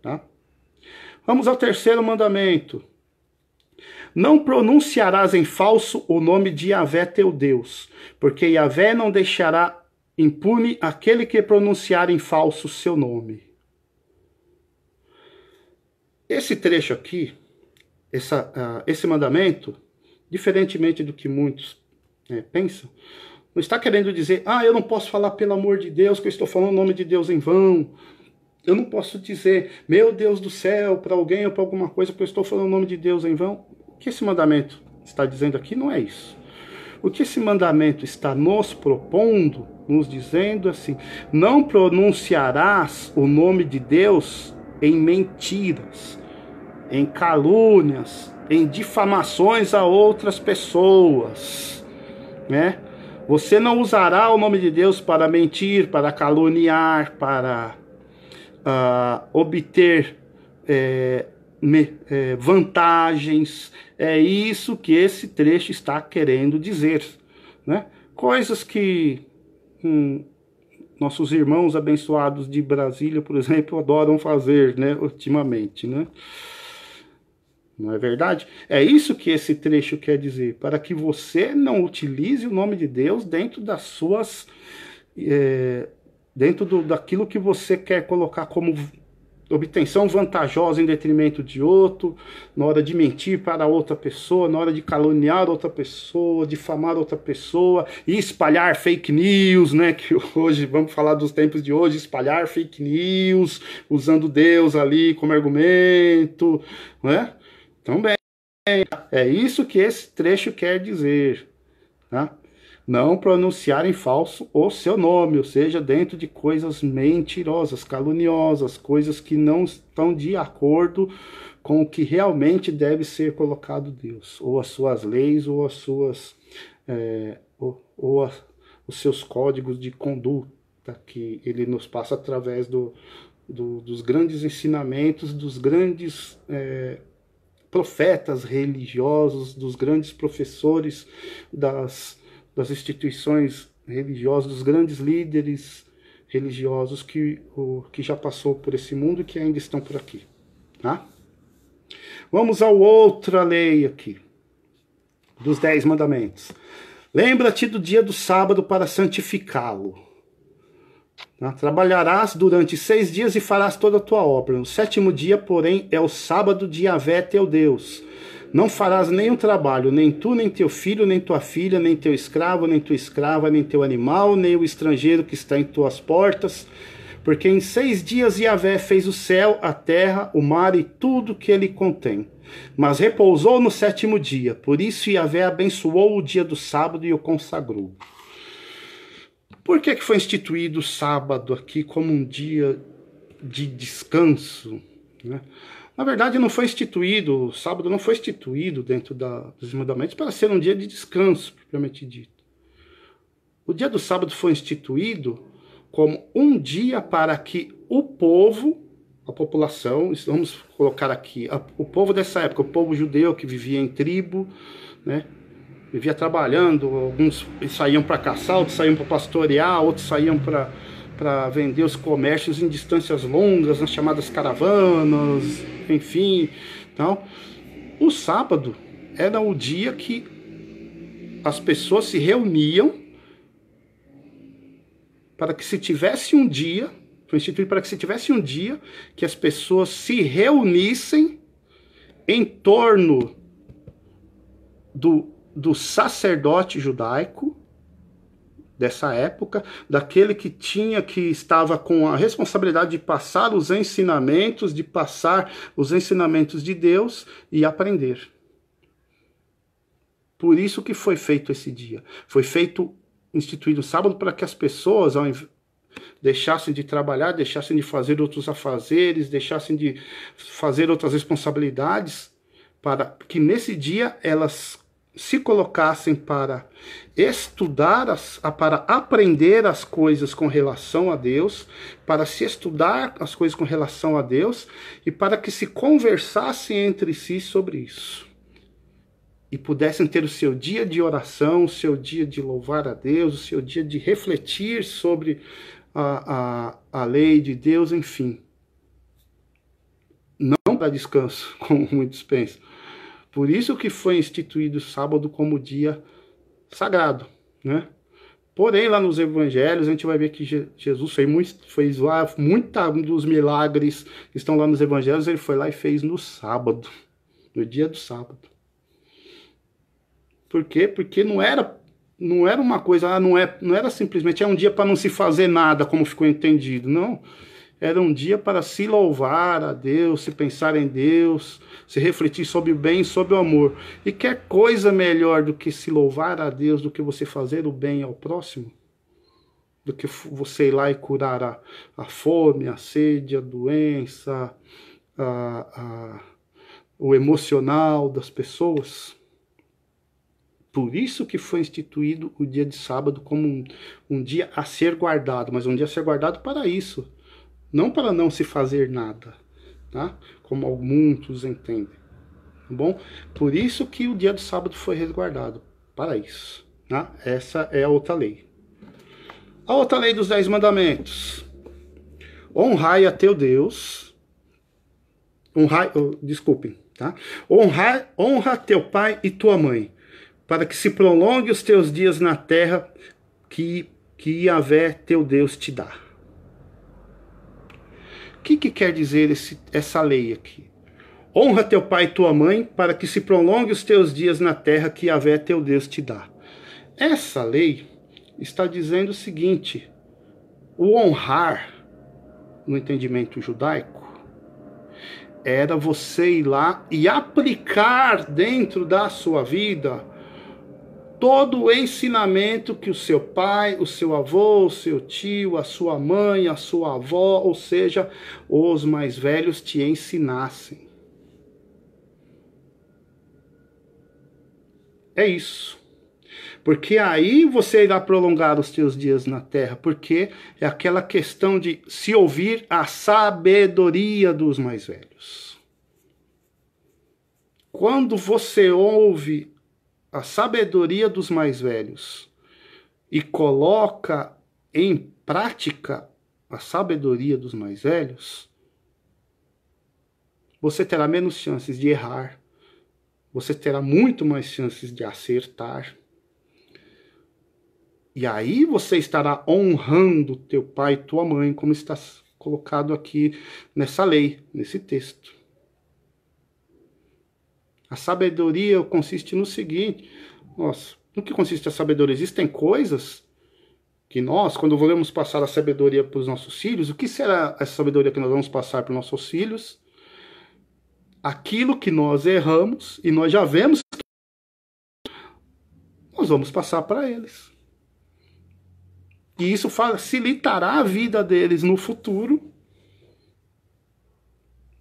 Tá? Vamos ao terceiro mandamento. Não pronunciarás em falso o nome de Yahvé teu Deus, porque Yahvé não deixará impune aquele que pronunciar em falso o seu nome. Esse trecho aqui, esse mandamento, diferentemente do que muitos pensam, não está querendo dizer, eu não posso falar pelo amor de Deus, que eu estou falando o nome de Deus em vão. Eu não posso dizer, meu Deus do céu, para alguém ou para alguma coisa, porque eu estou falando o nome de Deus em vão. O que esse mandamento está dizendo aqui não é isso. O que esse mandamento está nos propondo, nos dizendo assim, não pronunciarás o nome de Deus em mentiras, em calúnias, em difamações a outras pessoas, né? Você não usará o nome de Deus para mentir, para caluniar, para obter vantagens. É isso que esse trecho está querendo dizer, né? Coisas que nossos irmãos abençoados de Brasília, por exemplo, adoram fazer, né, ultimamente, né? Não é verdade? É isso que esse trecho quer dizer, para que você não utilize o nome de Deus dentro das suas... daquilo que você quer colocar como obtenção vantajosa em detrimento de outro, na hora de mentir para outra pessoa, na hora de caluniar outra pessoa, difamar outra pessoa e espalhar fake news, né? Que hoje, vamos falar dos tempos de hoje, espalhar fake news, usando Deus ali como argumento, né? Então, bem, é isso que esse trecho quer dizer, tá? Não pronunciar em falso o seu nome, ou seja, dentro de coisas mentirosas, caluniosas, coisas que não estão de acordo com o que realmente deve ser colocado Deus, ou as suas leis, ou as suas, os seus códigos de conduta que ele nos passa através dos grandes ensinamentos, dos grandes profetas religiosos, dos grandes professores das instituições religiosas, dos grandes líderes religiosos que já passou por esse mundo e que ainda estão por aqui, tá? Vamos a outra lei aqui, dos 10 mandamentos. Lembra-te do dia do sábado para santificá-lo. Tá? Trabalharás durante 6 dias e farás toda a tua obra. No 7º dia, porém, é o sábado de Yahvé teu Deus. Não farás nenhum trabalho, nem tu, nem teu filho, nem tua filha, nem teu escravo, nem tua escrava, nem teu animal, nem o estrangeiro que está em tuas portas, porque em 6 dias Yahvé fez o céu, a terra, o mar e tudo que ele contém. Mas repousou no 7º dia, por isso Yahvé abençoou o dia do sábado e o consagrou. Por que foi instituído o sábado aqui como um dia de descanso, né? Na verdade, não foi instituído, o sábado não foi instituído dentro dos mandamentos para ser um dia de descanso, propriamente dito. O dia do sábado foi instituído como um dia para que o povo, a população, vamos colocar aqui, o povo dessa época, o povo judeu que vivia em tribo, né, vivia trabalhando, alguns saíam para caçar, outros saíam para pastorear, outros saíam para vender os comércios em distâncias longas, nas chamadas caravanas, enfim. Então, o sábado era o dia que as pessoas se reuniam para que se tivesse um dia, foi instituído para que se tivesse um dia que as pessoas se reunissem em torno do sacerdote judaico dessa época, daquele que estava com a responsabilidade de passar os ensinamentos, de Deus e aprender. Por isso que foi feito esse dia. Foi instituído o sábado para que as pessoas deixassem de trabalhar, deixassem de fazer outros afazeres, deixassem de fazer outras responsabilidades, para que nesse dia elas se colocassem para estudar, para aprender as coisas com relação a Deus, para se estudar as coisas com relação a Deus e para que se conversassem entre si sobre isso. E pudessem ter o seu dia de oração, o seu dia de louvar a Deus, o seu dia de refletir sobre a lei de Deus, enfim. Não para descanso, como muitos pensam. Por isso que foi instituído o sábado como dia sagrado, né? Porém, lá nos evangelhos, a gente vai ver que Jesus fez lá muitos dos milagres que estão lá nos evangelhos, ele foi lá e fez no sábado, no dia do sábado. Por quê? Porque não era uma coisa, não era simplesmente um dia para não se fazer nada, como ficou entendido, não. Era um dia para se louvar a Deus, se pensar em Deus, se refletir sobre o bem, sobre o amor. E quer coisa melhor do que se louvar a Deus, do que você fazer o bem ao próximo? Do que você ir lá e curar a fome, a sede, a doença, o emocional das pessoas? Por isso que foi instituído o dia de sábado como um dia a ser guardado, mas um dia a ser guardado para isso, não para não se fazer nada, tá? Como muitos entendem, tá bom? Por isso que o dia do sábado foi resguardado, para isso, tá? Essa é a outra lei. A outra lei dos 10 mandamentos: honrai a teu Deus, desculpem, tá? Honra teu pai e tua mãe, para que se prolongue os teus dias na terra que Yahvé teu Deus te dá. O que quer dizer essa lei aqui? Honra teu pai e tua mãe, para que se prolongue os teus dias na terra que Yahvé teu Deus te dá. Essa lei está dizendo o seguinte: o honrar, no entendimento judaico, era você ir lá e aplicar dentro da sua vida todo o ensinamento que o seu pai, o seu avô, o seu tio, a sua mãe, a sua avó, ou seja, os mais velhos te ensinassem. É isso. Porque aí você irá prolongar os teus dias na terra, porque é aquela questão de se ouvir a sabedoria dos mais velhos. Quando você ouve a sabedoria dos mais velhos e coloca em prática a sabedoria dos mais velhos, você terá menos chances de errar, você terá muito mais chances de acertar. E aí você estará honrando teu pai e tua mãe, como está colocado aqui nessa lei, nesse texto. A sabedoria consiste no seguinte: no que consiste a sabedoria? Existem coisas que nós, quando vamos passar a sabedoria para os nossos filhos, o que será essa sabedoria que nós vamos passar para os nossos filhos? Aquilo que nós erramos e nós já vemos, nós vamos passar para eles. E isso facilitará a vida deles no futuro,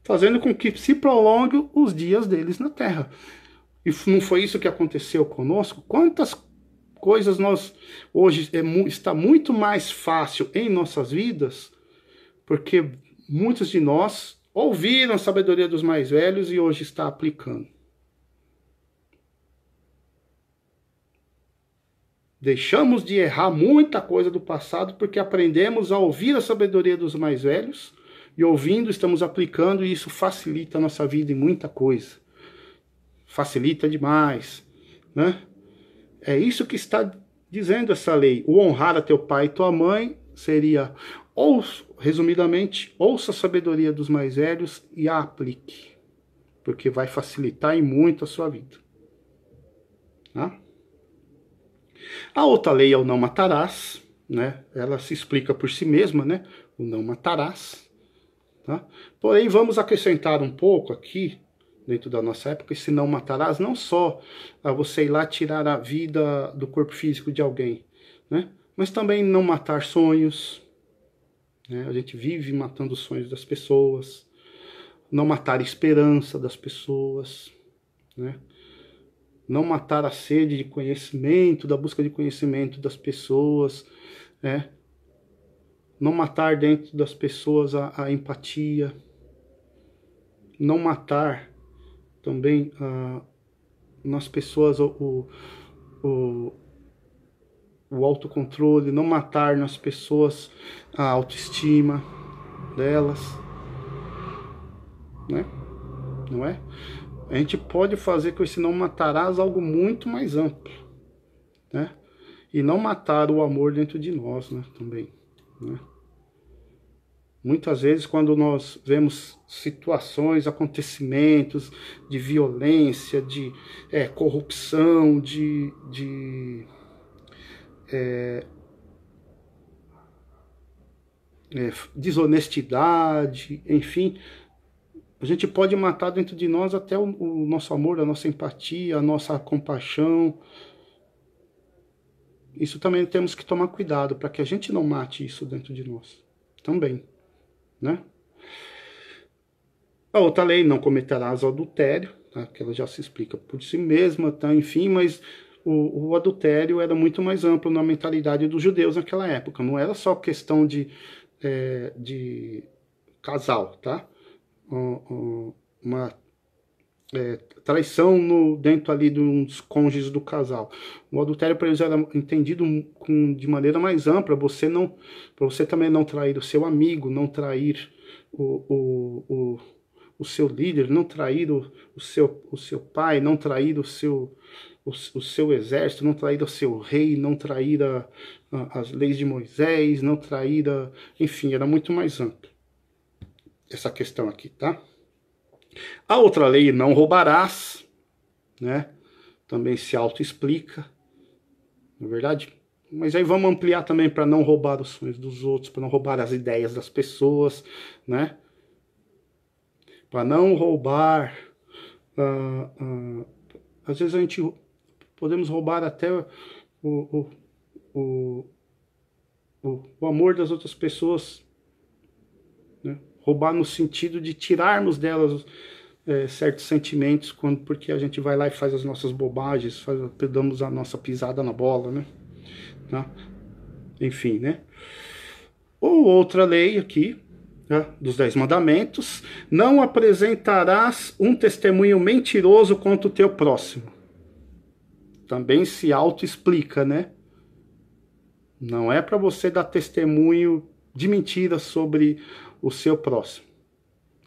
fazendo com que se prolongue os dias deles na Terra. E não foi isso que aconteceu conosco? Quantas coisas nós hoje está muito mais fácil em nossas vidas, porque muitos de nós ouviram a sabedoria dos mais velhos e hoje está aplicando. Deixamos de errar muita coisa do passado porque aprendemos a ouvir a sabedoria dos mais velhos e ouvindo estamos aplicando, e isso facilita a nossa vida em muita coisa. Facilita demais, né? É isso que está dizendo essa lei. O honrar a teu pai e tua mãe seria, resumidamente, ouça a sabedoria dos mais velhos e a aplique, porque vai facilitar em muito a sua vida. Tá? A outra lei é o não matarás, né? Ela se explica por si mesma, né? O não matarás. Tá? Porém, vamos acrescentar um pouco aqui, dentro da nossa época, esse não matarás, não só a você ir lá tirar a vida do corpo físico de alguém, né? Mas também não matar sonhos, né? A gente vive matando os sonhos das pessoas, não matar a esperança das pessoas, né? Não matar a sede de conhecimento, da busca de conhecimento das pessoas, né? Não matar dentro das pessoas a empatia, não matar também nas pessoas o autocontrole, não matar nas pessoas a autoestima delas, né? Não é? A gente pode fazer com esse não matarás algo muito mais amplo, né? E não matar o amor dentro de nós, né? Também, né? Muitas vezes, quando nós vemos situações, acontecimentos de violência, de corrupção, desonestidade, enfim, a gente pode matar dentro de nós até o nosso amor, a nossa empatia, a nossa compaixão. Isso também temos que tomar cuidado para que a gente não mate isso dentro de nós também, né? A outra lei, não cometerás adultério, tá? Que ela já se explica por si mesma, tá? Enfim, mas o adultério era muito mais amplo na mentalidade dos judeus naquela época. Não era só questão de casal, tá? Uma traição dentro ali dos cônjuges do casal. O adultério para eles era entendido de maneira mais ampla. Para você também não trair o seu amigo, não trair o seu líder, não trair o seu pai, não trair o seu exército, não trair o seu rei, não trair as leis de Moisés, não trair enfim, era muito mais amplo essa questão aqui, tá? A outra lei, não roubarás, né? Também se auto-explica, não é verdade? Mas aí vamos ampliar também para não roubar os sonhos dos outros, para não roubar as ideias das pessoas, né? Para não roubar, às vezes a gente podemos roubar até o amor das outras pessoas, né? Roubar no sentido de tirarmos delas certos sentimentos, porque a gente vai lá e faz as nossas bobagens, damos a nossa pisada na bola, né? Tá? Enfim, né? Ou outra lei aqui, dos 10 mandamentos, não apresentarás um testemunho mentiroso contra o teu próximo. Também se auto-explica, né? Não é para você dar testemunho de mentira sobre o seu próximo.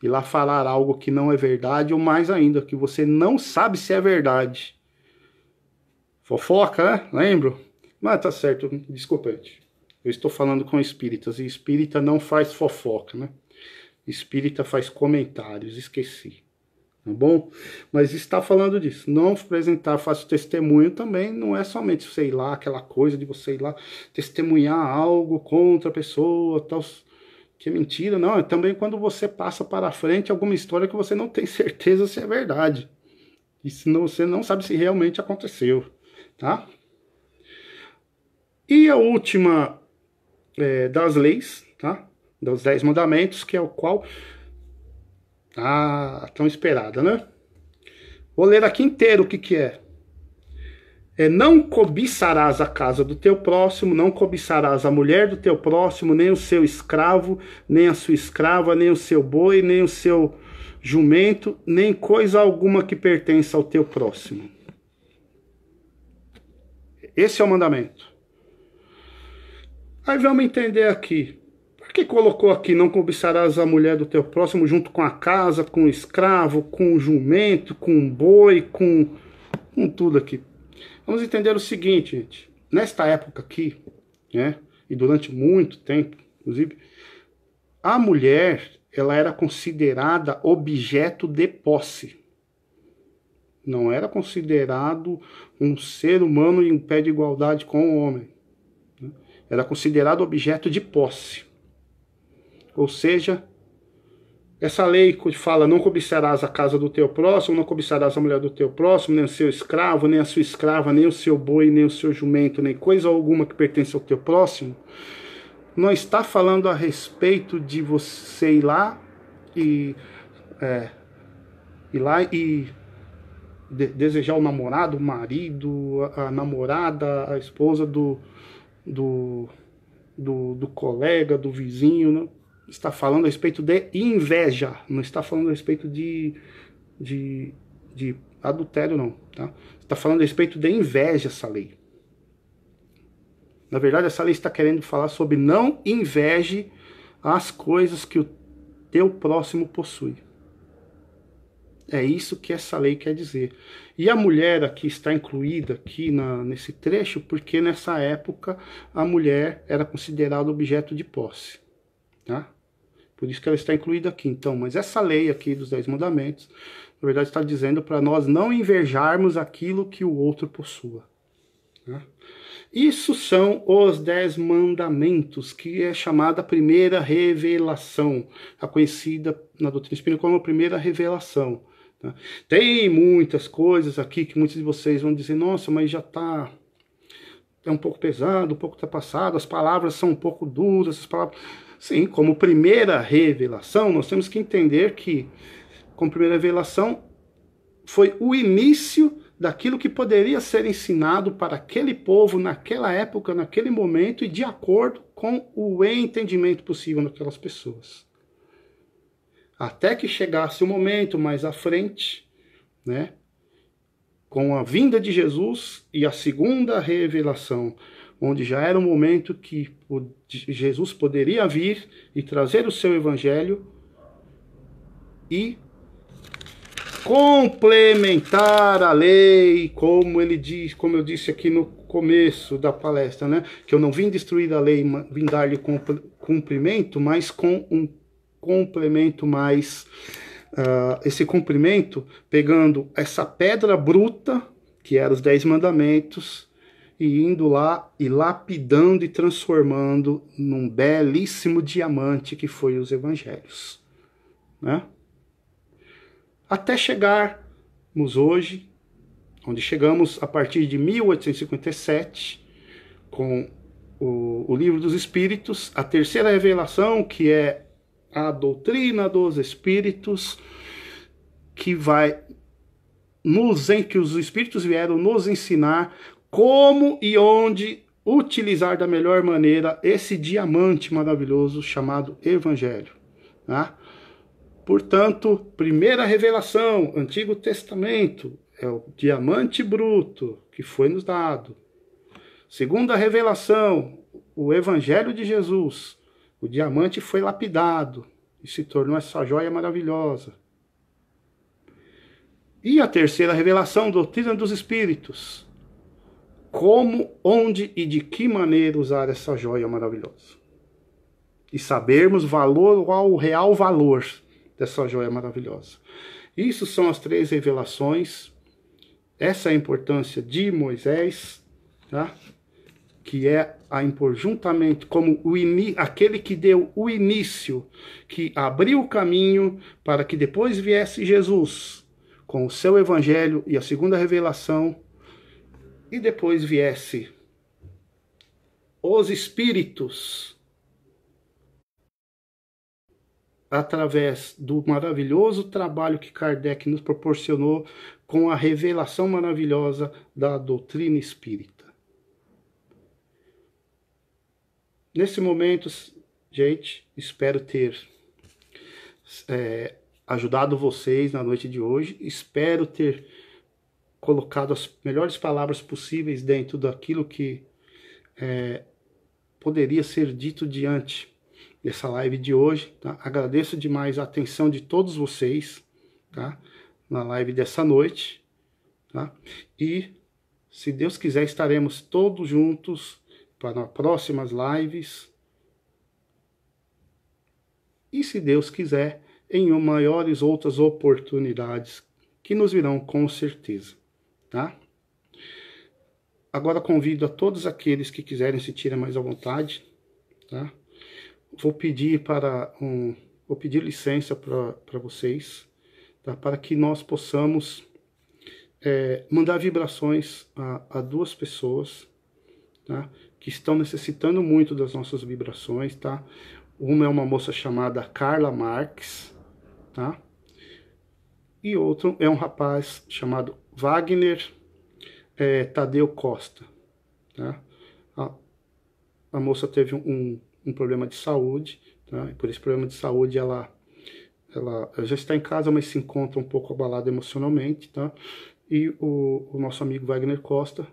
E lá falar algo que não é verdade, ou mais ainda, que você não sabe se é verdade. Fofoca, né? Lembro? Mas tá certo, desculpa, gente. Eu estou falando com espíritas, e espírita não faz fofoca, né? Espírita faz comentários, esqueci. Tá bom? Mas está falando disso. Não apresentar falso testemunho também não é somente, sei lá, aquela coisa de você ir lá testemunhar algo contra a pessoa, tal, que é mentira. Não, é também quando você passa para frente alguma história que você não tem certeza se é verdade. E senão você não sabe se realmente aconteceu, tá? E a última das leis, tá? Dos 10 mandamentos, que é o qual tão esperada, né? Vou ler aqui inteiro o que é. Não cobiçarás a casa do teu próximo, não cobiçarás a mulher do teu próximo, nem o seu escravo, nem a sua escrava, nem o seu boi, nem o seu jumento, nem coisa alguma que pertença ao teu próximo. Esse é o mandamento. Aí vamos entender aqui. Por que colocou aqui, não cobiçarás a mulher do teu próximo junto com a casa, com o escravo, com o jumento, com o boi, com tudo aqui? Vamos entender o seguinte, gente. Nesta época aqui, né, e durante muito tempo, inclusive, a mulher, ela era considerada objeto de posse. Não era considerado um ser humano em pé de igualdade com o homem. Era considerado objeto de posse. Ou seja, essa lei que fala não cobiçarás a casa do teu próximo, não cobiçarás a mulher do teu próximo, nem o seu escravo, nem a sua escrava, nem o seu boi, nem o seu jumento, nem coisa alguma que pertence ao teu próximo, não está falando a respeito de você ir lá e desejar o namorado, o marido, a namorada, a esposa do colega, do vizinho, não está falando a respeito de inveja, não está falando a respeito de adultério, não, tá? Está falando a respeito de inveja, essa lei. Na verdade, essa lei está querendo falar sobre não inveje as coisas que o teu próximo possui. É isso que essa lei quer dizer. E a mulher aqui está incluída aqui nesse trecho, porque nessa época a mulher era considerada objeto de posse, tá? Por isso que ela está incluída aqui. Então, mas essa lei aqui dos 10 mandamentos, na verdade está dizendo para nós não invejarmos aquilo que o outro possua, tá? Isso são os 10 mandamentos, que é chamada a primeira revelação, a conhecida na doutrina espírita como a primeira revelação. Tá? Tem muitas coisas aqui que muitos de vocês vão dizer, nossa, mas já está um pouco pesado, um pouco ultrapassado, as palavras são um pouco duras, as palavras... Sim, como primeira revelação, nós temos que entender que, como primeira revelação, foi o início daquilo que poderia ser ensinado para aquele povo, naquela época, naquele momento, e de acordo com o entendimento possível daquelas pessoas. Até que chegasse o momento mais à frente, né, com a vinda de Jesus e a segunda revelação, onde já era o momento que Jesus poderia vir e trazer o seu evangelho e complementar a lei, como ele diz, como eu disse aqui no começo da palestra, né? Que eu não vim destruir a lei, vim dar-lhe cumprimento, mas com um complemento mais... esse cumprimento, pegando essa pedra bruta, que eram os 10 mandamentos, e indo lá e lapidando e transformando num belíssimo diamante que foi os evangelhos, né? Até chegarmos hoje, onde chegamos a partir de 1857, com o Livro dos Espíritos, a terceira revelação, que é a doutrina dos Espíritos, que que os Espíritos vieram nos ensinar como e onde utilizar da melhor maneira esse diamante maravilhoso chamado Evangelho, tá? Portanto, primeira revelação, Antigo Testamento, é o diamante bruto que foi nos dado. Segunda revelação, o Evangelho de Jesus, o diamante foi lapidado e se tornou essa joia maravilhosa. E a terceira revelação, doutrina dos Espíritos, como, onde e de que maneira usar essa joia maravilhosa. E sabermos qual o real valor dessa joia maravilhosa. Isso são as 3 revelações. Essa é a importância de Moisés, tá? Que é juntamente como aquele que deu o início, que abriu o caminho para que depois viesse Jesus com o seu evangelho e a segunda revelação, e depois viesse os Espíritos, através do maravilhoso trabalho que Kardec nos proporcionou com a revelação maravilhosa da doutrina espírita. Nesse momento, gente, espero ter ajudado vocês na noite de hoje. Espero ter colocado as melhores palavras possíveis dentro daquilo que poderia ser dito diante dessa live de hoje, tá? Agradeço demais a atenção de todos vocês, tá? Na live dessa noite, tá? E, se Deus quiser, estaremos todos juntos para próximas lives. E, se Deus quiser, em maiores outras oportunidades que nos virão com certeza, tá? Agora convido a todos aqueles que quiserem se sentir mais à vontade, tá? Vou pedir licença para vocês, tá? Para que nós possamos mandar vibrações a 2 pessoas, tá? Que estão necessitando muito das nossas vibrações, tá? Uma é uma moça chamada Carla Marques, tá? E outro é um rapaz chamado Wagner Tadeu Costa, tá? A moça teve um problema de saúde, tá? E por esse problema de saúde ela já está em casa, mas se encontra um pouco abalada emocionalmente, tá? E o nosso amigo Wagner Costa,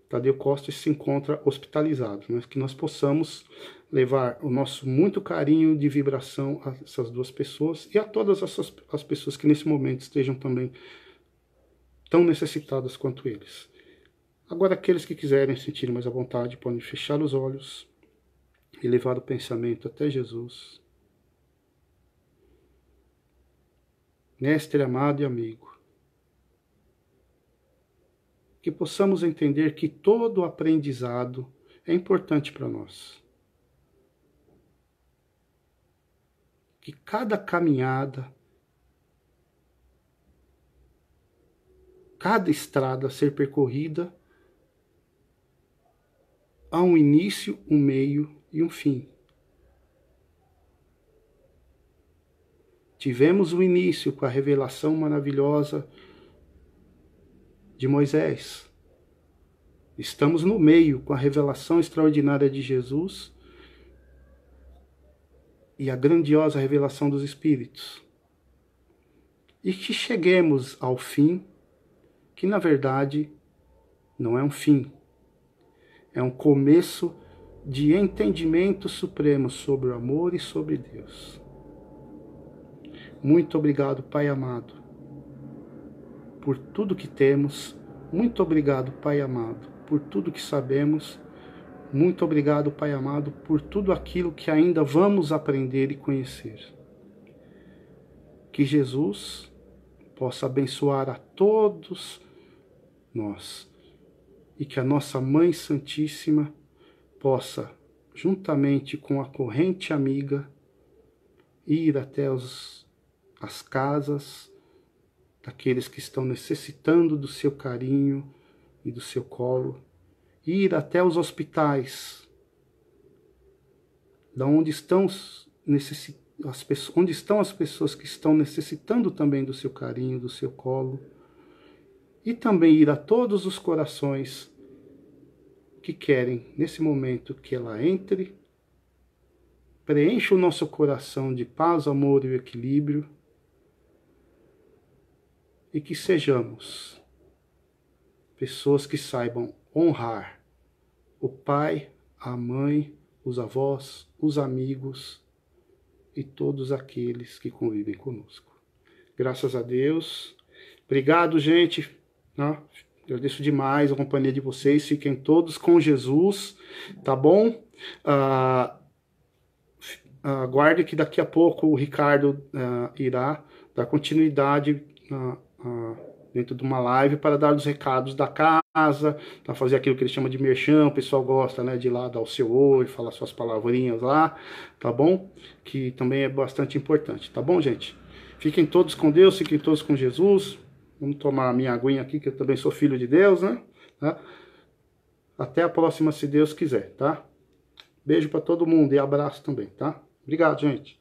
Tadeu Costa, se encontra hospitalizado, né? Que nós possamos levar o nosso muito carinho de vibração a essas 2 pessoas e a todas as pessoas que nesse momento estejam também tão necessitadas quanto eles. Agora, aqueles que quiserem sentir mais à vontade podem fechar os olhos e levar o pensamento até Jesus. Mestre amado e amigo, que possamos entender que todo aprendizado é importante para nós. Que cada caminhada, cada estrada a ser percorrida, há um início, um meio e um fim. Tivemos o início com a revelação maravilhosa de Moisés. Estamos no meio com a revelação extraordinária de Jesus e a grandiosa revelação dos Espíritos. E que cheguemos ao fim, que na verdade não é um fim, é um começo de entendimento supremo sobre o amor e sobre Deus. Muito obrigado, Pai amado, por tudo que temos. Muito obrigado, Pai amado, por tudo que sabemos. Muito obrigado, Pai amado, por tudo aquilo que ainda vamos aprender e conhecer. Que Jesus possa abençoar a todos nós e que a nossa Mãe Santíssima possa, juntamente com a corrente amiga, ir até as casas daqueles que estão necessitando do seu carinho e do seu colo, ir até os hospitais, onde estão as pessoas que estão necessitando também do seu carinho, do seu colo, e também ir a todos os corações que querem, nesse momento, que ela entre, preencha o nosso coração de paz, amor e equilíbrio, e que sejamos pessoas que saibam honrar o pai, a mãe, os avós, os amigos e todos aqueles que convivem conosco. Graças a Deus. Obrigado, gente. Agradeço demais a companhia de vocês. Fiquem todos com Jesus, tá bom? Aguarde que daqui a pouco o Ricardo irá dar continuidade dentro de uma live para dar os recados da casa, para fazer aquilo que ele chama de merchan. O pessoal gosta, né, de ir lá dar o seu oi, falar suas palavrinhas lá, tá bom? Que também é bastante importante, tá bom, gente? Fiquem todos com Deus, fiquem todos com Jesus. Vamos tomar a minha aguinha aqui, que eu também sou filho de Deus, né? Tá? Até a próxima, se Deus quiser, tá? Beijo para todo mundo e abraço também, tá? Obrigado, gente.